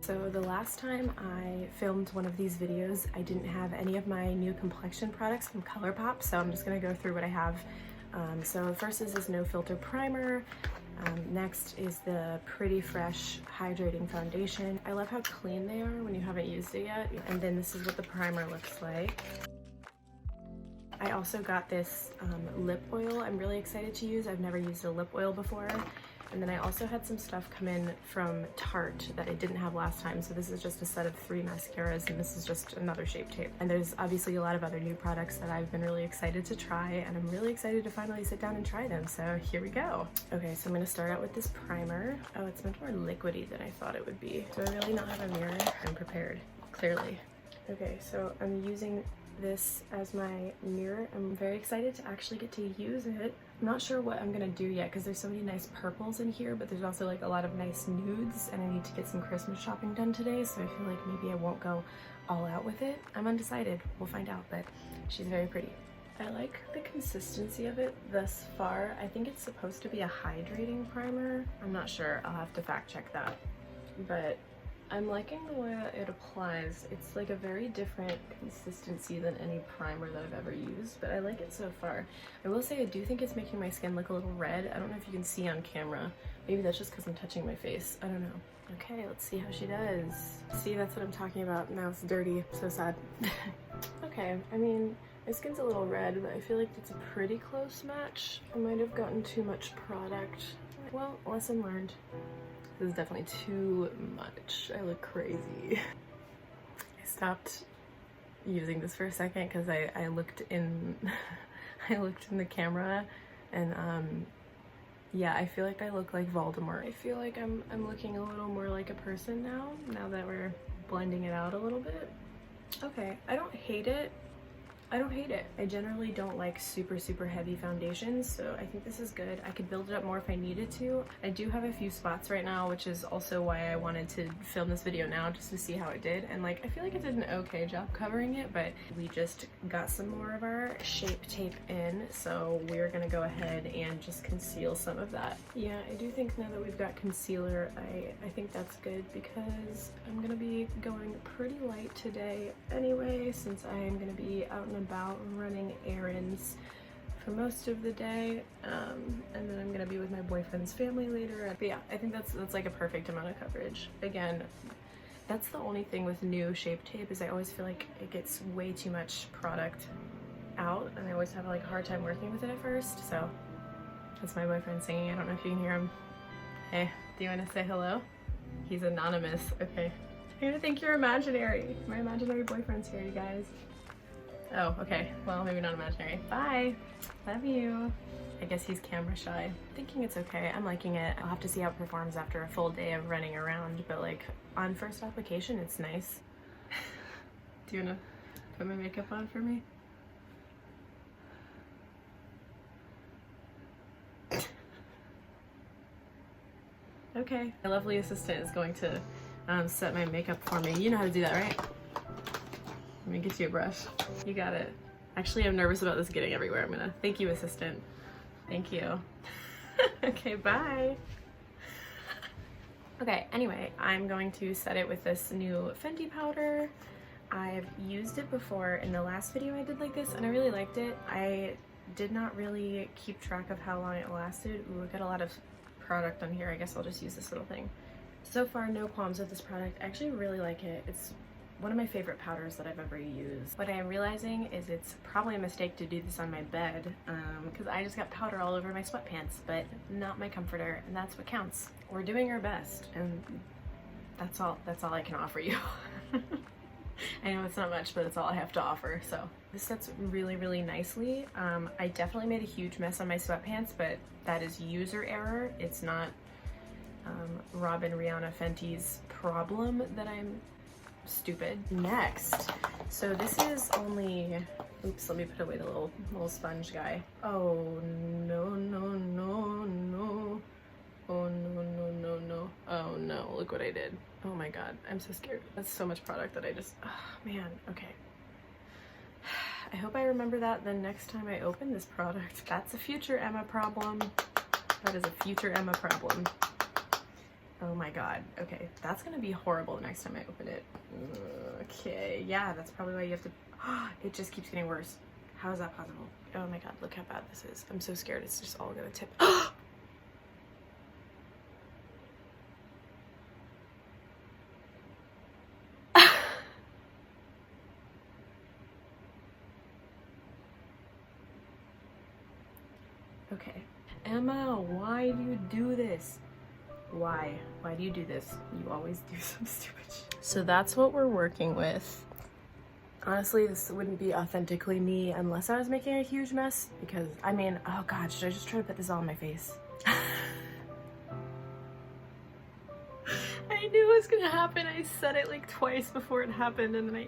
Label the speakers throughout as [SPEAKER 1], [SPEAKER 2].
[SPEAKER 1] So the last time I filmed one of these videos, I didn't have any of my new complexion products from ColourPop, so I'm just gonna go through what I have. So first is this No Filter Primer. Next is the Pretty Fresh Hydrating Foundation. I love how clean they are when you haven't used it yet. And then this is what the primer looks like. I also got this lip oil I'm really excited to use. I've never used a lip oil before. And then I also had some stuff come in from Tarte that I didn't have last time. So this is just a set of 3 mascaras, and this is just another Shape Tape. And there's obviously a lot of other new products that I've been really excited to try, and I'm really excited to finally sit down and try them. So here we go. Okay, so I'm gonna start out with this primer. Oh, it's much more liquidy than I thought it would be. Do I really not have a mirror? I'm prepared, clearly. Okay, so I'm using this as my mirror. I'm very excited to actually get to use it. I'm not sure what I'm gonna do yet because there's so many nice purples in here, but there's also like a lot of nice nudes, and I need to get some Christmas shopping done today, so I feel like maybe I won't go all out with it. I'm undecided. We'll find out, but she's very pretty. I like the consistency of it thus far. I think it's supposed to be a hydrating primer. I'm not sure. I'll have to fact check that, but I'm liking the way that it applies. It's like a very different consistency than any primer that I've ever used, but I like it so far. I will say I do think it's making my skin look a little red. I don't know if you can see on camera. Maybe that's just because I'm touching my face. I don't know. Okay, let's see how she does. See, that's what I'm talking about. Now it's dirty. So sad. Okay, I mean, my skin's a little red, but I feel like it's a pretty close match. I might have gotten too much product. Well, lesson learned. This is definitely too much. I look crazy. I stopped using this for a second because I looked in I looked in the camera, and yeah, I feel like I look like Voldemort. I feel like I'm looking a little more like a person now that we're blending it out a little bit. Okay, I don't hate it. I don't hate it. I generally don't like super heavy foundations, so I think this is good. I could build it up more if I needed to. I do have a few spots right now, which is also why I wanted to film this video now, just to see how it did. And like, I feel like it did an okay job covering it, but we just got some more of our Shape Tape in, so we're gonna go ahead and just conceal some of that. Yeah, I do think now that we've got concealer, I think that's good because I'm gonna be going pretty light today anyway, since I am gonna be out and about running errands for most of the day, and then I'm gonna be with my boyfriend's family later. But yeah, I think that's like a perfect amount of coverage. Again, that's the only thing with new Shape Tape, is I always feel like it gets way too much product out, and I always have like a hard time working with it at first. So that's my boyfriend singing. I don't know if you can hear him. Hey, do you want to say hello? He's anonymous. Okay, I'm gonna think you're imaginary. My imaginary boyfriend's here, you guys. Oh, okay. Well, maybe not imaginary. Bye. Love you. I guess he's camera shy. Thinking it's okay. I'm liking it. I'll have to see how it performs after a full day of running around, but like on first application, it's nice. Do you want to put my makeup on for me? Okay. My lovely assistant is going to set my makeup for me. You know how to do that, right? Let me get you a brush. You got it. Actually, I'm nervous about this getting everywhere. I'm gonna thank you, assistant. Thank you. Okay, bye. Okay, anyway, I'm going to set it with this new Fenty powder. I've used it before in the last video I did like this, and I really liked it. I did not really keep track of how long it lasted. Ooh, I got a lot of product on here. I guess I'll just use this little thing. So far, no qualms with this product. I actually really like it. It's one of my favorite powders that I've ever used. What I am realizing is it's probably a mistake to do this on my bed, because I just got powder all over my sweatpants, but not my comforter, and that's what counts. We're doing our best, and that's all I can offer you. I know it's not much, but it's all I have to offer. So this sets really nicely. I definitely made a huge mess on my sweatpants, but that is user error. It's not Robin, Rihanna, Fenty's problem that I'm stupid. Next, so this is only, oops, let me put away the little sponge guy. Oh no. Oh no. Oh no, look what I did. Oh my god, I'm so scared. That's so much product that I just, oh man, okay. I hope I remember that the next time I open this product. That's a future Emma problem. That is a future Emma problem. Oh my god. Okay, that's gonna be horrible the next time I open it. Okay, yeah, that's probably why you have to... It just keeps getting worse. How is that possible? Oh my god, look how bad this is. I'm so scared it's just all gonna tip. Okay. Emma, why do you do this? Why? Why do you do this? You always do some stupid shit. So that's what we're working with. Honestly, this wouldn't be authentically me unless I was making a huge mess, because, I mean, oh god, should I just try to put this all on my face? I knew it was gonna happen. I said it like twice before it happened, and then I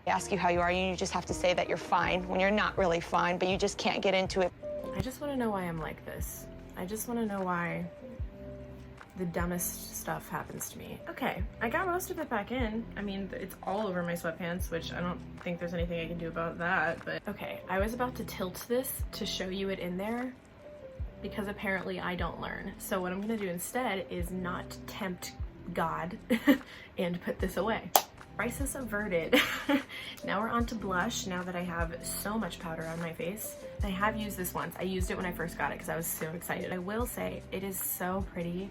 [SPEAKER 2] ask you how you are, and you just have to say that you're fine when you're not really fine, but you just can't get into it.
[SPEAKER 1] I just want to know why I'm like this. I just want to know why the dumbest stuff happens to me. Okay, I got most of it back in. I mean, it's all over my sweatpants, which I don't think there's anything I can do about that, but okay. I was about to tilt this to show you it in there because apparently I don't learn. So what I'm gonna do instead is not tempt God and put this away. Crisis averted. Now we're on to blush, now that I have so much powder on my face. I have used this once. I used it when I first got it because I was so excited. I will say it is so pretty.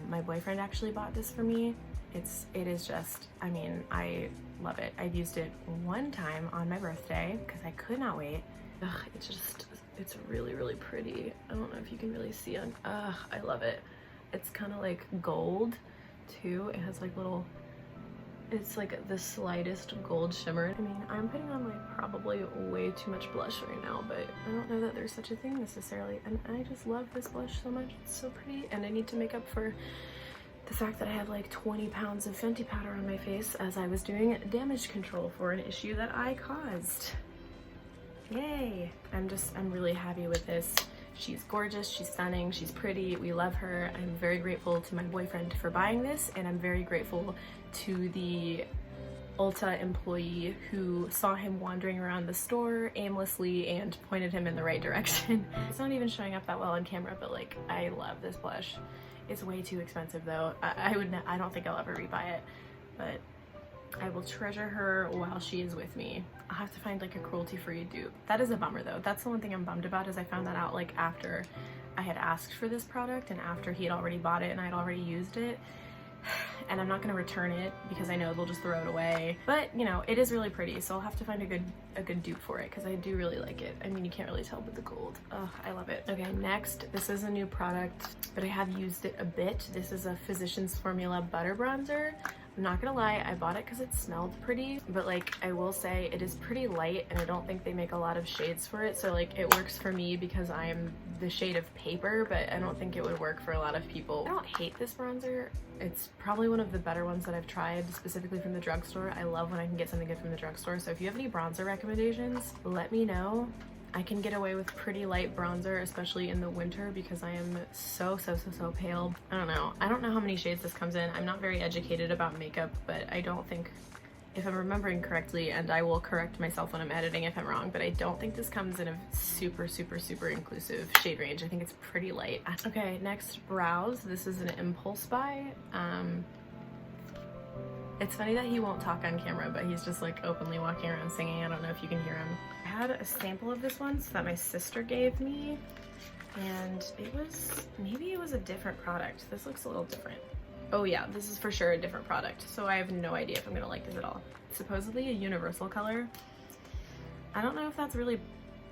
[SPEAKER 1] My boyfriend actually bought this for me. It is just, I mean, I love it. I've used it one time on my birthday because I could not wait. Ugh, it's really, really pretty. I don't know if you can really see on, I love it. It's kind of like gold too. It has like little, it's like the slightest gold shimmer. I mean, I'm putting on like probably way too much blush right now, but I don't know that there's such a thing necessarily. And I just love this blush so much. It's so pretty. And I need to make up for the fact that I had like 20 pounds of Fenty powder on my face as I was doing damage control for an issue that I caused. Yay. I'm really happy with this. She's gorgeous, she's stunning, she's pretty, we love her. I'm very grateful to my boyfriend for buying this, and I'm very grateful to the Ulta employee who saw him wandering around the store aimlessly and pointed him in the right direction. It's not even showing up that well on camera, but like, I love this blush. It's way too expensive though. I don't think I'll ever rebuy it, but I will treasure her while she is with me. I'll have to find like a cruelty-free dupe. That is a bummer though. That's the one thing I'm bummed about, is I found that out like after I had asked for this product and after he had already bought it and I had already used it. And I'm not gonna return it because I know they'll just throw it away. But you know, it is really pretty, so I'll have to find a good dupe for it because I do really like it. I mean, you can't really tell with the gold. Ugh, I love it. Okay, next, this is a new product, but I have used it a bit. This is a Physicians Formula Butter Bronzer. I'm not gonna lie, I bought it because it smelled pretty, but like, I will say it is pretty light and I don't think they make a lot of shades for it. So like, it works for me because I am the shade of paper, but I don't think it would work for a lot of people. I don't hate this bronzer. It's probably one of the better ones that I've tried, specifically from the drugstore. I love when I can get something good from the drugstore. So if you have any bronzer recommendations, let me know. I can get away with pretty light bronzer, especially in the winter, because I am so pale. I don't know how many shades this comes in. I'm not very educated about makeup, but I don't think, if I'm remembering correctly, and I will correct myself when I'm editing if I'm wrong, but I don't think this comes in a super inclusive shade range. I think it's pretty light. Okay, next, brows. This is an impulse buy. It's funny that he won't talk on camera, but he's just like openly walking around singing. I don't know if you can hear him. I had a sample of this once that my sister gave me, and maybe it was a different product. This looks a little different. Oh yeah, this is for sure a different product, so I have no idea if I'm gonna like this at all. It's supposedly a universal color. I don't know if that's really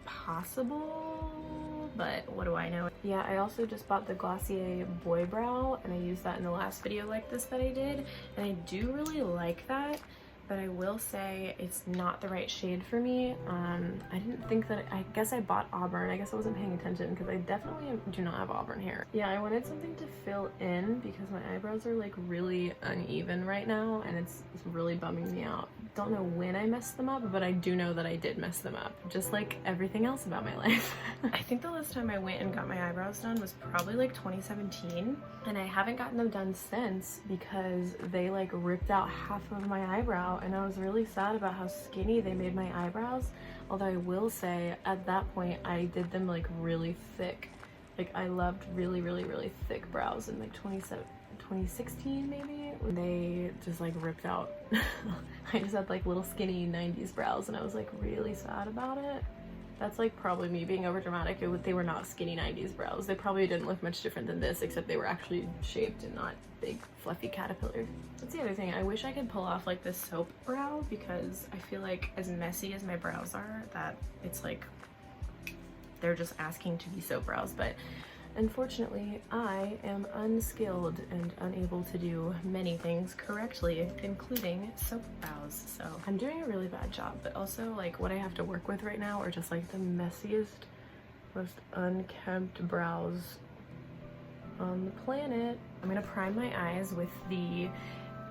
[SPEAKER 1] possible, but what do I know? Yeah, I also just bought the Glossier Boy Brow, and I used that in the last video like this that I did, and I do really like that, but I will say it's not the right shade for me. I didn't think that, I guess I bought auburn. I guess I wasn't paying attention because I definitely do not have auburn hair. Yeah, I wanted something to fill in because my eyebrows are like really uneven right now and it's really bumming me out. Don't know when I messed them up, but I do know that I did mess them up, just like everything else about my life. I think the last time I went and got my eyebrows done was probably like 2017, and I haven't gotten them done since because they like ripped out half of my eyebrow, and I was really sad about how skinny they made my eyebrows. Although I will say at that point I did them like really thick. Like I loved really thick brows in like 2016 maybe, when they just like ripped out. I just had like little skinny 90s brows and I was like really sad about it. That's like probably me being over dramatic. They were not skinny 90s brows. They probably didn't look much different than this, except they were actually shaped and not big fluffy caterpillar. That's the other thing. I wish I could pull off like this soap brow, because I feel like as messy as my brows are, that it's like they're just asking to be soap brows. But unfortunately, I am unskilled and unable to do many things correctly, including soap brows. So I'm doing a really bad job, but also like what I have to work with right now are just like the messiest, most unkempt brows on the planet. I'm gonna prime my eyes with the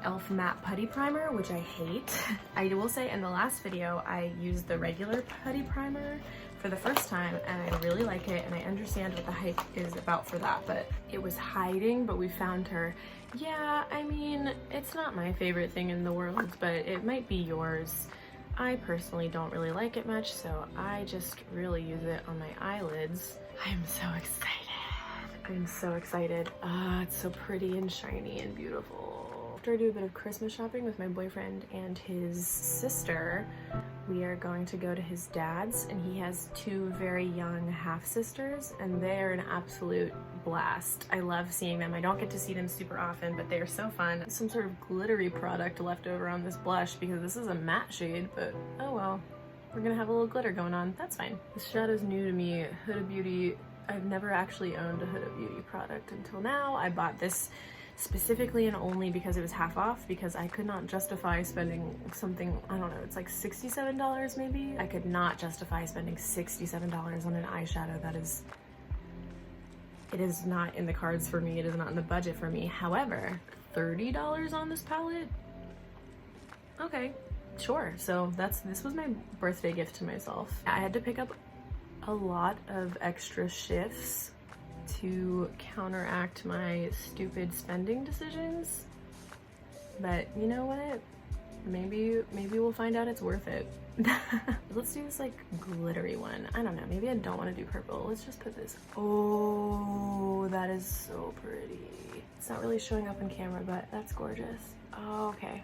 [SPEAKER 1] e.l.f. matte putty primer, which I hate. I will say in the last video, I used the regular putty primer for the first time and I really like it, and I understand what the hype is about for that, but it was hiding, but we found her. Yeah, I mean, it's not my favorite thing in the world, but it might be yours. I personally don't really like it much, so I just really use it on my eyelids. I'm so excited. I'm so excited. Ah, it's so pretty and shiny and beautiful. After I do a bit of Christmas shopping with my boyfriend and his sister, we are going to go to his dad's, and he has two very young half-sisters, and they're an absolute blast. I love seeing them. I don't get to see them super often, but they are so fun. Some sort of glittery product left over on this blush, because this is a matte shade, but oh well. We're gonna have a little glitter going on. That's fine. This shadow's new to me. Huda Beauty. I've never actually owned a Huda Beauty product until now. I bought this specifically and only because it was half off, because I could not justify spending something, I don't know, it's like $67 maybe? I could not justify spending $67 on an eyeshadow that is, it is not in the cards for me, it is not in the budget for me. However, $30 on this palette? Okay, sure. So this was my birthday gift to myself. I had to pick up a lot of extra shifts to counteract my stupid spending decisions, but you know what, maybe we'll find out it's worth it. Let's do this like glittery one. I don't know, maybe I don't want to do purple. Let's just put this. Oh, that is so pretty. It's not really showing up on camera, but that's gorgeous. Oh, okay,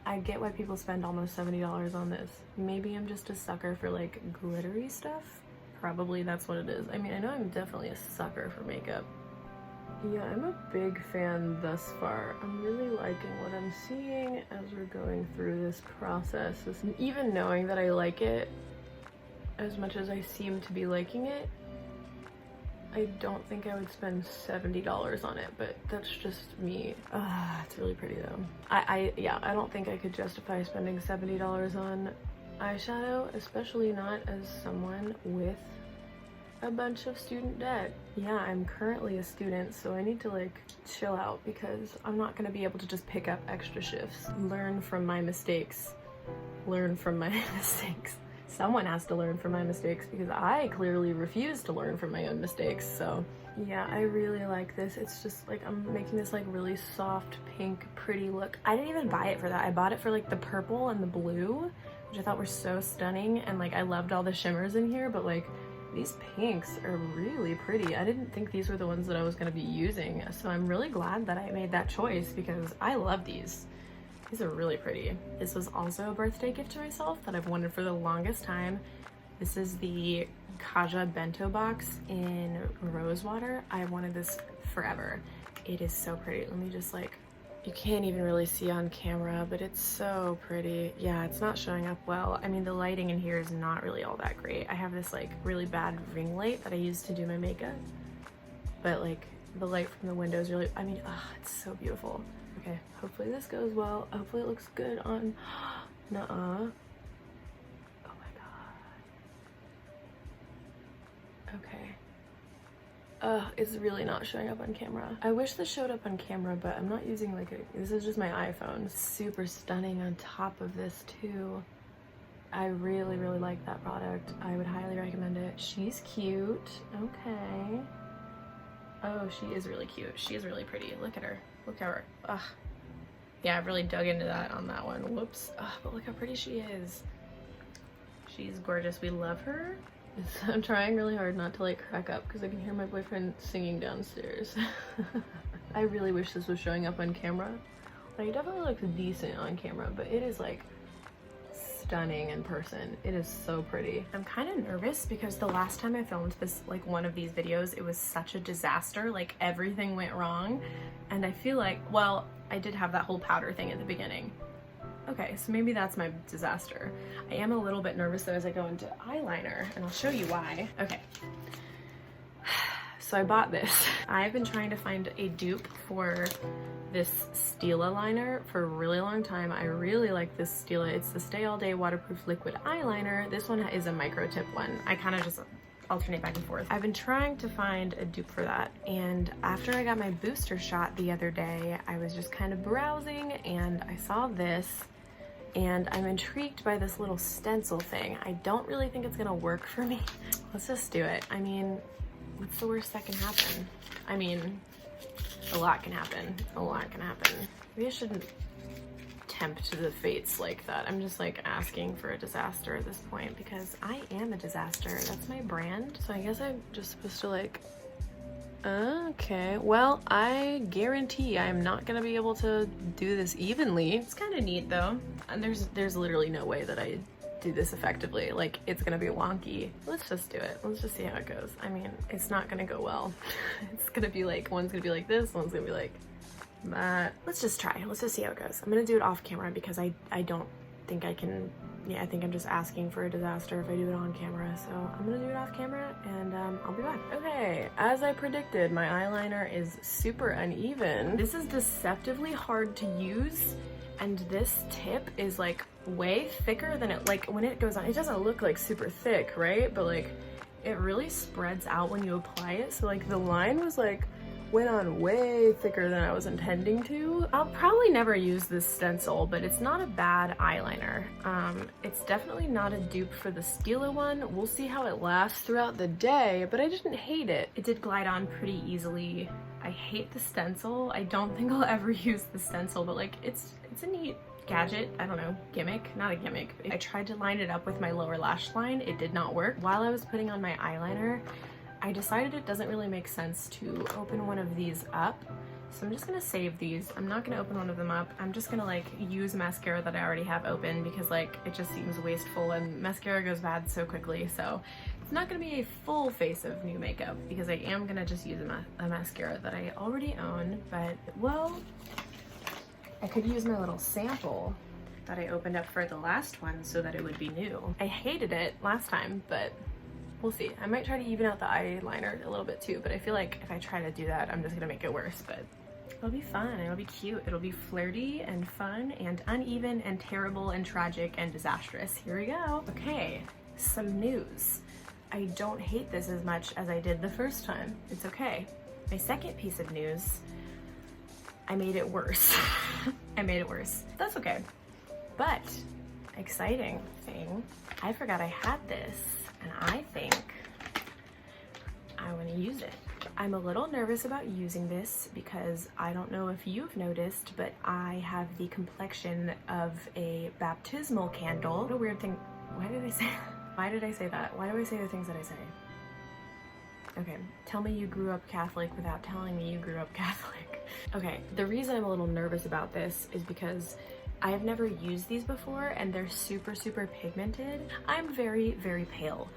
[SPEAKER 1] I get why people spend almost $70 on this. Maybe I'm just a sucker for like glittery stuff. Probably that's what it is. I mean, I know I'm definitely a sucker for makeup. Yeah, I'm a big fan thus far. I'm really liking what I'm seeing as we're going through this process. Even knowing that I like it as much as I seem to be liking it, I don't think I would spend $70 on it, but that's just me. It's really pretty though. Yeah, I don't think I could justify spending $70 on eyeshadow, especially not as someone with a bunch of student debt. Yeah, I'm currently a student, so I need to like chill out, because I'm not gonna be able to just pick up extra shifts. Learn from my mistakes. Learn from my mistakes. Someone has to learn from my mistakes, because I clearly refuse to learn from my own mistakes. So yeah, I really like this. It's just like I'm making this like really soft pink pretty look. I didn't even buy it for that. I bought it for like the purple and the blue, which I thought were so stunning, and like I loved all the shimmers in here, but like these pinks are really pretty. I didn't think these were the ones that I was going to be using, so I'm really glad that I made that choice, because I love these. These are really pretty. This was also a birthday gift to myself that I've wanted for the longest time. This is the Kaja Bento Box in Rosewater. I wanted this forever. It is so pretty. Let me just like, you can't even really see on camera, but it's so pretty. Yeah, it's not showing up well. I mean, the lighting in here is not really all that great. I have this like really bad ring light that I use to do my makeup, but like the light from the window is really, I mean, it's so beautiful. Okay, hopefully this goes well. Hopefully it looks good on, nuh-uh. Oh my god. Okay. It's really not showing up on camera. I wish this showed up on camera, but I'm not using like this is just my iPhone. Super stunning on top of this too. I really, really like that product. I would highly recommend it. She's cute. Okay. Oh, she is really cute. She is really pretty. Look at her. Look at her. Ugh. Yeah, I've really dug into that on that one. Whoops. But look how pretty she is. She's gorgeous. We love her. I'm trying really hard not to like crack up because I can hear my boyfriend singing downstairs.
[SPEAKER 3] I really wish this was showing up on camera. Like, it definitely looks decent on camera, but it is like stunning in person. It is so pretty.
[SPEAKER 1] I'm kind of nervous because the last time I filmed this, like one of these videos, it was such a disaster. Like everything went wrong. And I feel like, well, I did have that whole powder thing at the beginning. Okay, so maybe that's my disaster. I am a little bit nervous though as I go into eyeliner, and I'll show you why. Okay. So I bought this. I've been trying to find a dupe for this Stila liner for a really long time. I really like this Stila. It's the Stay All Day Waterproof Liquid Eyeliner. This one is a micro tip one. I kind of just alternate back and forth. I've been trying to find a dupe for that, and after I got my booster shot the other day, I was just kind of browsing and I saw this, and I'm intrigued by this little stencil thing. I don't really think it's gonna work for me. Let's just do it. I mean, what's the worst that can happen? I mean, a lot can happen. A lot can happen. Maybe I shouldn't tempt the fates like that. I'm just like asking for a disaster at this point because I am a disaster. That's my brand. So I guess I'm just supposed to like, okay. Well, I guarantee I'm not gonna be able to do this evenly. It's kind of neat though. And there's literally no way that I do this effectively. Like, it's gonna be wonky. Let's just do it. Let's just see how it goes. I mean, it's not gonna go well. It's gonna be like, one's gonna be like this, one's gonna be like that. Let's just try. Let's just see how it goes. I'm gonna do it off camera because I don't think I can. Yeah, I think I'm just asking for a disaster if I do it on camera. So I'm gonna do it off camera and I'll be back. Okay, as I predicted, my eyeliner is super uneven. This is deceptively hard to use, and this tip is like way thicker than it, like when it goes on, it doesn't look like super thick, right? But like it really spreads out when you apply it. So like the line was like, went on way thicker than I was intending to. I'll probably never use this stencil, but it's not a bad eyeliner. It's definitely not a dupe for the Stila one. We'll see how it lasts throughout the day, but I didn't hate it. It did glide on pretty easily. I hate the stencil. I don't think I'll ever use the stencil, but like it's a neat gadget. I don't know, gimmick, not a gimmick. I tried to line it up with my lower lash line. It did not work. While I was putting on my eyeliner, I decided it doesn't really make sense to open one of these up. So I'm just gonna save these. I'm not gonna open one of them up. I'm just gonna like use mascara that I already have open because like it just seems wasteful and mascara goes bad so quickly. So it's not gonna be a full face of new makeup because I am gonna just use a mascara that I already own. But well, I could use my little sample that I opened up for the last one so that it would be new. I hated it last time, but we'll see. I might try to even out the eyeliner a little bit too, but I feel like if I try to do that, I'm just gonna make it worse, but it'll be fun, it'll be cute, it'll be flirty and fun and uneven and terrible and tragic and disastrous. Here we go. Okay, some news. I don't hate this as much as I did the first time. It's okay. My second piece of news, I made it worse. I made it worse. That's okay. But, exciting thing, I forgot I had this. And I think I want to use it. I'm a little nervous about using this because I don't know if you've noticed, but I have the complexion of a baptismal candle. What a weird thing. Why did I say that? Why did I say that? Why do I say the things that I say? Okay, tell me you grew up Catholic without telling me you grew up Catholic. Okay, the reason I'm a little nervous about this is because I have never used these before and they're super, super pigmented. I'm very, very pale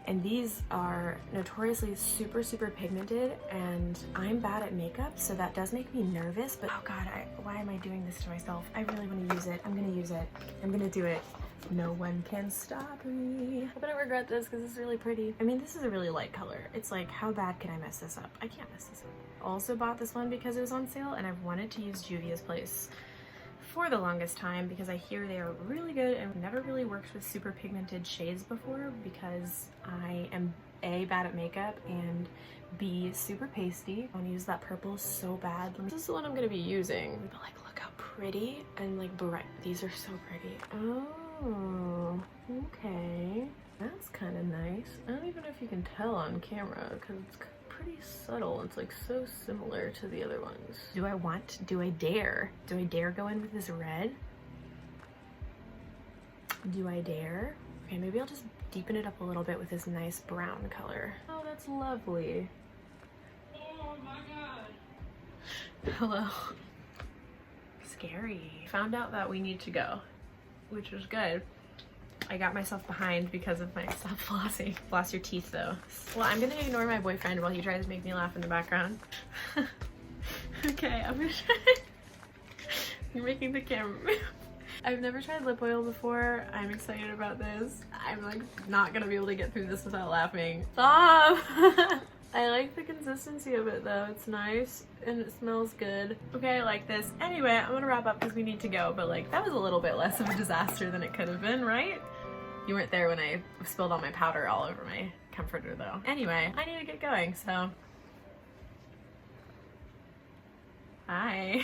[SPEAKER 1] and these are notoriously super, super pigmented and I'm bad at makeup, so that does make me nervous, but oh God, why am I doing this to myself? I really want to use it. I'm gonna use it. I'm gonna do it. No one can stop me. I'm gonna regret this because it's really pretty. I mean, this is a really light color. It's like, how bad can I mess this up? I can't mess this up. Also bought this one because it was on sale and I've wanted to use Juvia's Place for the longest time because I hear they are really good and never really worked with super pigmented shades before because I am A, bad at makeup, and B, super pasty. I want to use that purple so bad. This is the one I'm going to be using. But like, look how pretty and like bright. These are so pretty. Oh, okay. That's kind of nice. I don't even know if you can tell on camera because it's pretty subtle. It's like so similar to the other ones. Do I dare go in with this red? Do I dare? Okay, maybe I'll just deepen it up a little bit with this nice brown color. Oh, that's lovely. Oh my God.
[SPEAKER 3] Hello. Scary. Found out that we need to go, which was good. I got myself behind because of my stop flossing. Floss your teeth though. Well, I'm gonna ignore my boyfriend while he tries to make me laugh in the background. Okay, I'm gonna try. You're making the camera move. I've never tried lip oil before. I'm excited about this. I'm like not gonna be able to get through this without laughing. Stop! I like the consistency of it though. It's nice and it smells good. Okay, I like this. Anyway, I'm gonna wrap up because we need to go, but like that was a little bit less of a disaster than it could have been, right? You weren't there when I spilled all my powder all over my comforter though. Anyway, I need to get going, so bye.